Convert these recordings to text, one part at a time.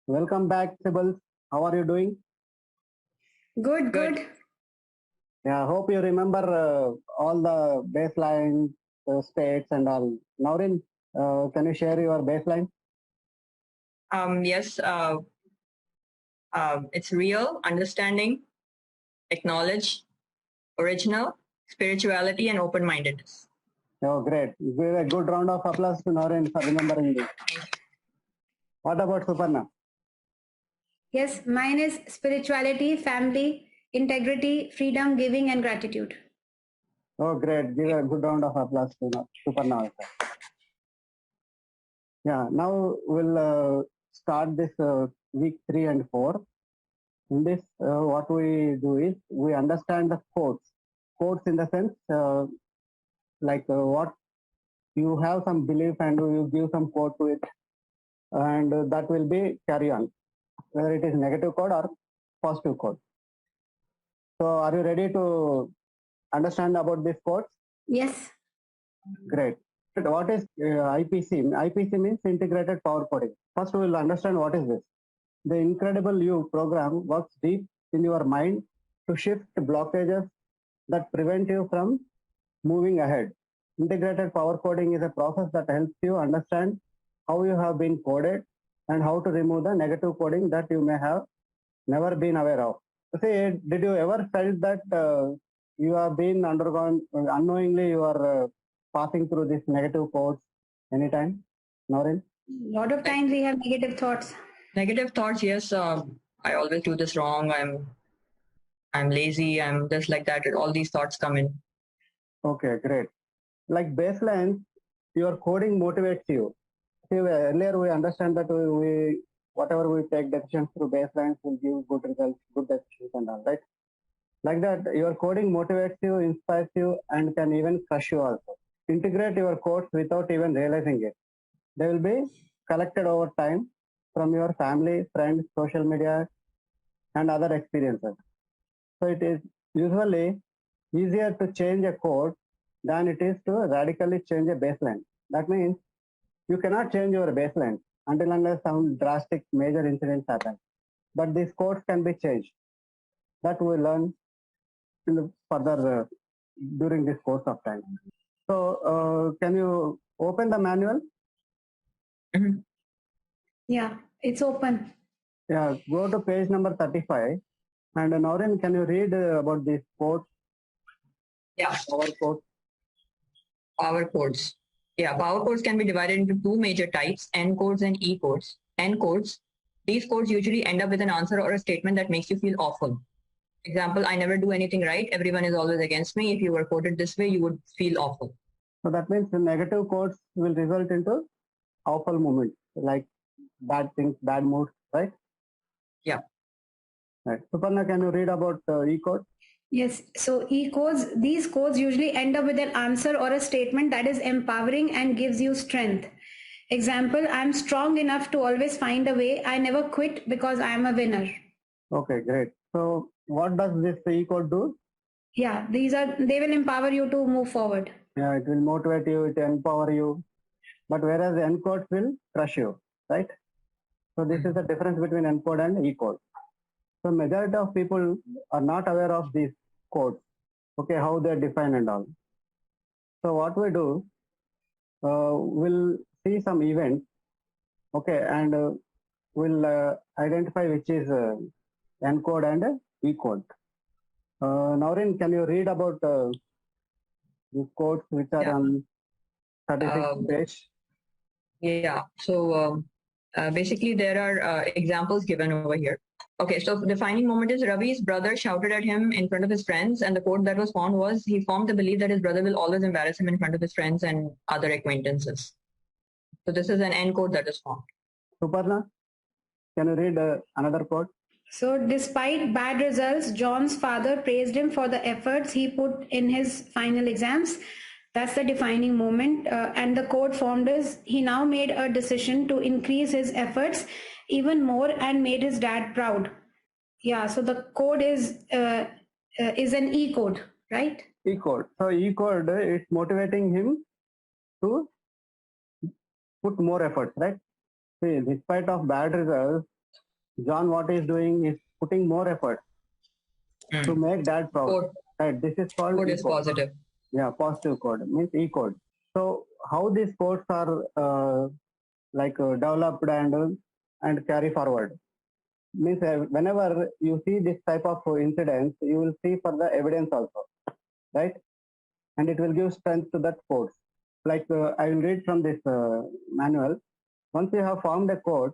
Welcome back, Sibyl. How are you doing? Good, Good. good. Yeah, hope you remember all the baseline states and all. Naurin, can you share your baseline? Yes, it's real, understanding, acknowledge, original, spirituality, and open mindedness. Oh, great. Give a good round of applause to Naurin for remembering this. What about Suparna? Yes, mine is spirituality, family, integrity, freedom, giving, and gratitude. Oh, great. Give a good round of applause to Suparna also. Yeah, now we'll start this week 3 and 4. In this, what we do is we understand the quotes. Quotes in the sense what you have some belief and you give some code to it, and that will be carry on, whether it is negative code or positive code. So are you ready to understand about this codes? Yes. Great. What is IPC? IPC means integrated power coding. First we will understand what is this. The Incredible You program works deep in your mind to shift blockages that prevent you from moving ahead. Integrated power coding is a process that helps you understand how you have been coded and how to remove the negative coding that you may have never been aware of. See, did you ever felt that you have been undergone unknowingly you are passing through this negative codes anytime, Noreen? A lot of times we have negative thoughts. Negative thoughts, yes. I always do this wrong. I'm lazy. I'm just like that. All these thoughts come in. Okay, great. Like baseline, your coding motivates you. See, earlier we understand that we whatever we take decisions through baselines will give good results, good decisions and all, right? Like that, your coding motivates you, inspires you, and can even crush you also. Integrate your codes without even realizing it. They will be collected over time from your family, friends, social media, and other experiences. So it is usually easier to change a code than it is to radically change a baseline. That means you cannot change your baseline until unless some drastic major incidents happen. But these codes can be changed. That we learn in the further during this course of time. So can you open the manual? Mhm. Yeah, it's open. Yeah, go to page number 35. And Noreen, can you read about this code? Yeah, Our code. power codes. Yeah, power codes can be divided into two major types, N codes and E codes. N codes, these codes usually end up with an answer or a statement that makes you feel awful. Example, I never do anything right. Everyone is always against me. If you were coded this way, you would feel awful. So that means the negative codes will result into awful moments, like bad things, bad moods, right? Yeah. Right. Suparna, can you read about E code? Yes. So these codes usually end up with an answer or a statement that is empowering and gives you strength. Example, I'm strong enough to always find a way. I never quit because I'm a winner. Okay, great. So what does this E code do? Yeah, they will empower you to move forward. Yeah, it will motivate you, it will empower you. But whereas N codes will crush you, right? So this is the difference between N code and E code. So majority of people are not aware of these codes, okay, how they're defined and all. So what we do, we'll see some events, okay, and we'll identify which is N code and E code. Noreen, can you read about the codes which are on 36th page? Yeah. So basically, there are examples given over here. Okay, so the defining moment is Ravi's brother shouted at him in front of his friends, and the quote that was found was, he formed the belief that his brother will always embarrass him in front of his friends and other acquaintances. So this is an N code that is formed. Suparna, can you read another quote? So, despite bad results, John's father praised him for the efforts he put in his final exams. That's the defining moment. And the quote formed is, he now made a decision to increase his efforts even more and made his dad proud. Yeah, so the code is an E code, right? E code. So E code is motivating him to put more efforts, right? See, despite of bad results, John, what he's doing is putting more effort to make dad proud. Code, Right? This is called code is E-code. positive. Yeah, positive code means E-code. So how these codes are developed and carry forward means whenever you see this type of incidents, you will see for the evidence also, right? And it will give strength to that code. I will read from this manual. Once you have formed a code,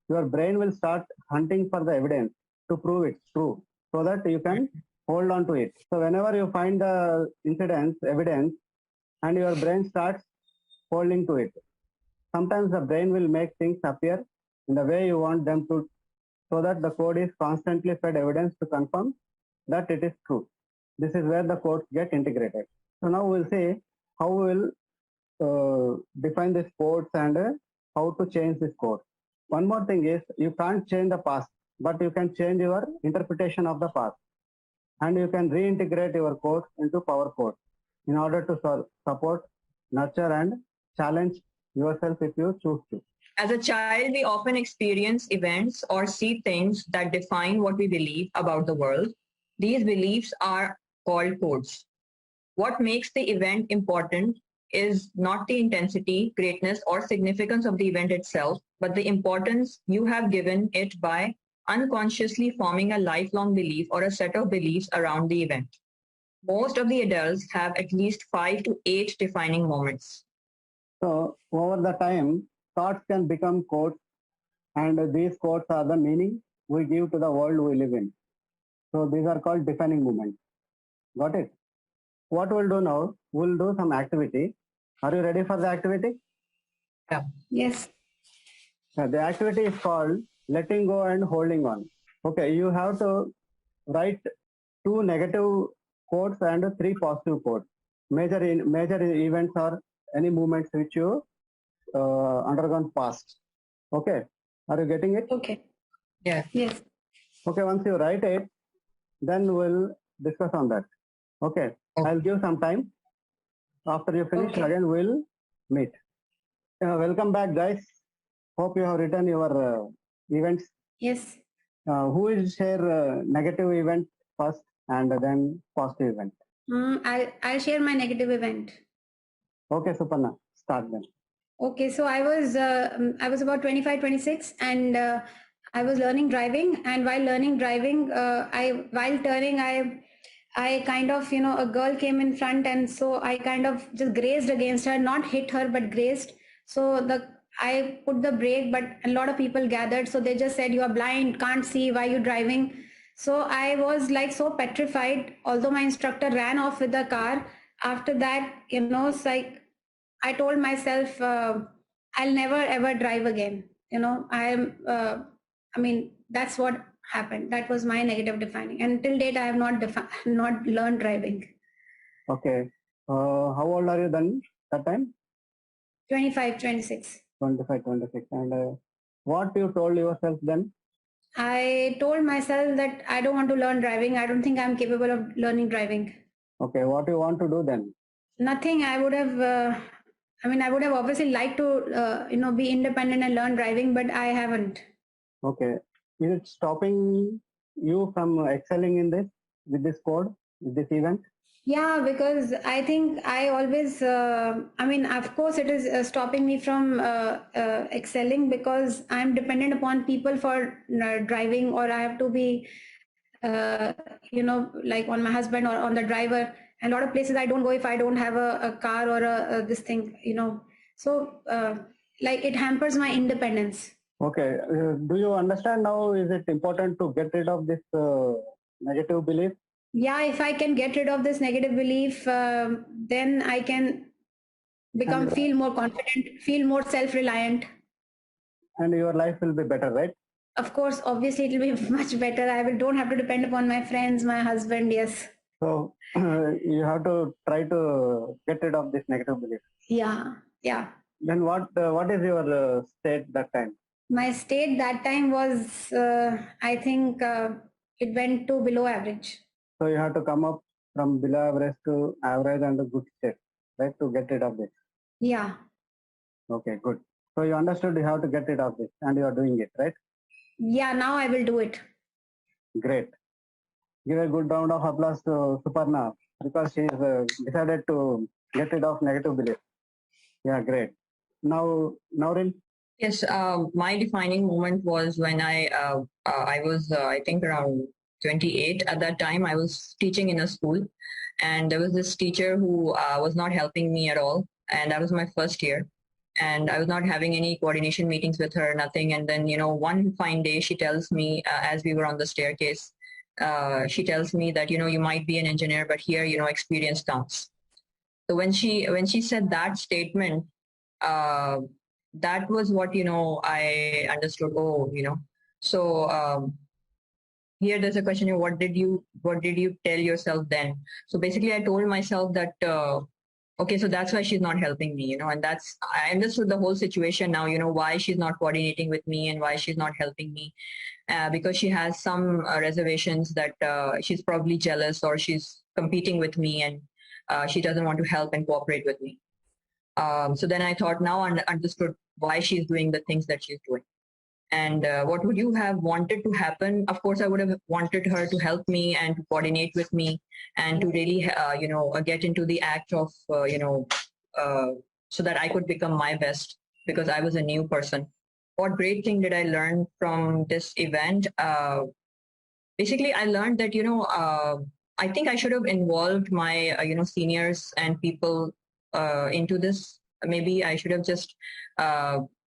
your brain will start hunting for the evidence to prove it's true, so that you can hold on to it. So whenever you find the incidents, evidence, and your brain starts holding to it. Sometimes the brain will make things appear in the way you want them to, so that the code is constantly fed evidence to confirm that it is true. This is where the codes get integrated. So now we'll see how we'll define these codes and how to change this code. One more thing is you can't change the past, but you can change your interpretation of the past, and you can reintegrate your codes into power code in order to support, nurture, and challenge yourself if you choose to. As a child, we often experience events or see things that define what we believe about the world. These beliefs are called codes. What makes the event important is not the intensity, greatness, or significance of the event itself, but the importance you have given it by unconsciously forming a lifelong belief or a set of beliefs around the event. Most of the adults have at least 5 to 8 defining moments. So over the time, thoughts can become codes, and these codes are the meaning we give to the world we live in. So these are called defining moments. Got it? What we'll do now, we'll do some activity. Are you ready for the activity? Yeah. Yes. The activity is called letting go and holding on. Okay, you have to write 2 negative quotes and 3 positive quotes. Major events or any movements which you undergone past. Okay, are you getting it? Okay. Yeah. Yes. Okay, once you write it, then we'll discuss on that. Okay, I'll give some time. After you finish, Okay. again we'll meet. Welcome back, guys. Hope you have written your events. Yes. Who will share negative event first and then positive event? I'll share my negative event. Okay, Suparna, start then. Okay, so I was about 25, 26, and I was learning driving. And while learning driving, while turning, I kind of, a girl came in front, and so I kind of just grazed against her, not hit her, but grazed. So I put the brake, but a lot of people gathered, so they just said, "You are blind, can't see, why you driving?" So I was like so petrified. Although my instructor ran off with the car, after that, it's like I told myself, I'll never ever drive again. I mean, that's what happened. That was my negative defining. And till date, I have not learned driving. Okay. How old are you then that time? 25, 26. 25, 26. And what you told yourself then? I told myself that I don't want to learn driving. I don't think I'm capable of learning driving. Okay. What you want to do then? Nothing. I would have, I would have obviously liked to, be independent and learn driving, but I haven't. Okay. Is it stopping you from excelling in this, with this code, with this event? Yeah, because I think I always, of course, it is stopping me from excelling because I'm dependent upon people for driving, or I have to be, like on my husband or on the driver. And a lot of places I don't go if I don't have a car or this thing, So, like, it hampers my independence. Okay. Do you understand now? Is it important to get rid of this negative belief? Yeah, if I can get rid of this negative belief, then I can feel more confident, feel more self-reliant. And your life will be better, right? Of course, obviously it will be much better. Don't have to depend upon my friends, my husband. Yes. So you have to try to get rid of this negative belief. Yeah. Yeah. Then what is your state that time? My state that time was, I think, it went to below average. So you have to come up from below average to average and a good state, right? To get rid of this. Yeah. Okay, good. So you understood you have to get rid of this and you are doing it, right? Yeah, now I will do it. Great. Give a good round of applause to Suparna because she decided to get rid of negative belief. Yeah, great. Now, Nauril? Yes, my defining moment was when I was I think around 28 at that time. I was teaching in a school, and there was this teacher who was not helping me at all, and that was my first year, and I was not having any coordination meetings with her, nothing. And then one fine day she tells me as we were on the staircase, she tells me that you might be an engineer, but here experience counts. So when she said that statement, uh, that was what I understood. Oh, so here there's a question: what did you tell yourself then? So basically, I told myself that okay, so that's why she's not helping me, and that's I understood the whole situation now. Why she's not coordinating with me and why she's not helping me, because she has some reservations that she's probably jealous or she's competing with me and she doesn't want to help and cooperate with me. So then I thought now I understood why she's doing the things that she's doing. And what would you have wanted to happen? Of course, I would have wanted her to help me and to coordinate with me and to really, get into the act of, so that I could become my best because I was a new person. What great thing did I learn from this event? Basically, I learned that, I think I should have involved my, seniors and people into this. Maybe I should have just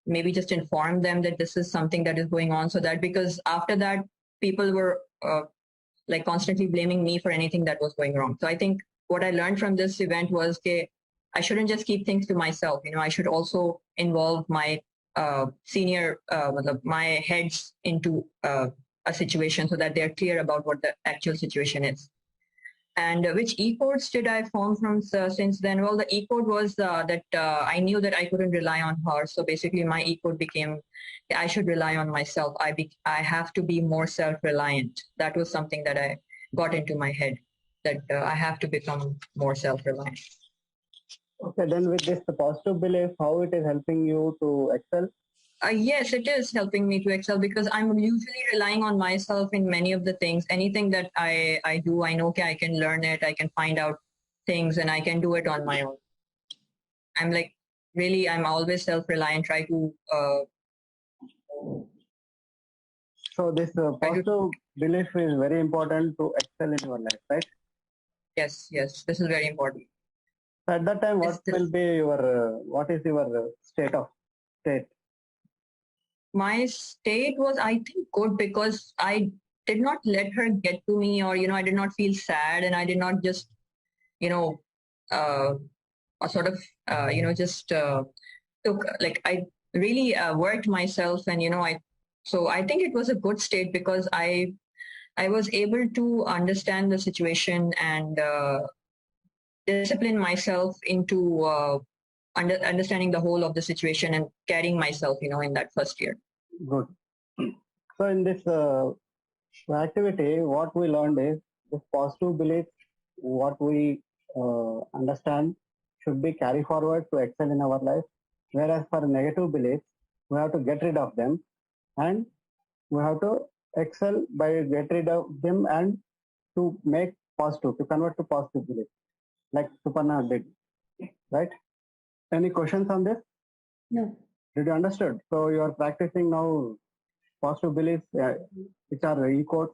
maybe just informed them that this is something that is going on, so that because after that people were like constantly blaming me for anything that was going wrong. So I think what I learned from this event was that I shouldn't just keep things to myself. I should also involve my senior, my heads into a situation so that they're clear about what the actual situation is. And which e-codes did I form from since then? Well, the e-code was that I knew that I couldn't rely on her. So basically, my e-code became I should rely on myself. I have to be more self-reliant. That was something that I got into my head, that I have to become more self-reliant. Okay, then with this positive belief, how it is helping you to excel? Yes, it is helping me to excel because I'm usually relying on myself in many of the things. Anything that I do, I know I can learn it, I can find out things, and I can do it on my own. I'm like, really, I'm always self-reliant, try to. So this positive belief is very important to excel in your life, right? Yes, this is very important. So at that time, what will be your, what is your state? My state was, I think, good because I did not let her get to me, or I did not feel sad, and I did not just, uh, sort of, just took like I really worked myself, and so I think it was a good state because I was able to understand the situation and discipline myself into understanding the whole of the situation and carrying myself, in that first year. Good. So in this activity, what we learned is this positive belief, what we understand should be carry forward to excel in our life. Whereas for negative beliefs, we have to get rid of them and we have to excel by get rid of them and to make positive, to convert to positive belief, like Suparna did, right? Any questions on this? No. Did you understood? So you are practicing now positive beliefs, which are e-codes,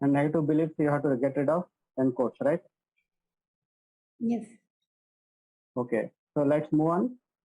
and negative beliefs you have to get rid of n-codes, right? Yes. Okay. So let's move on.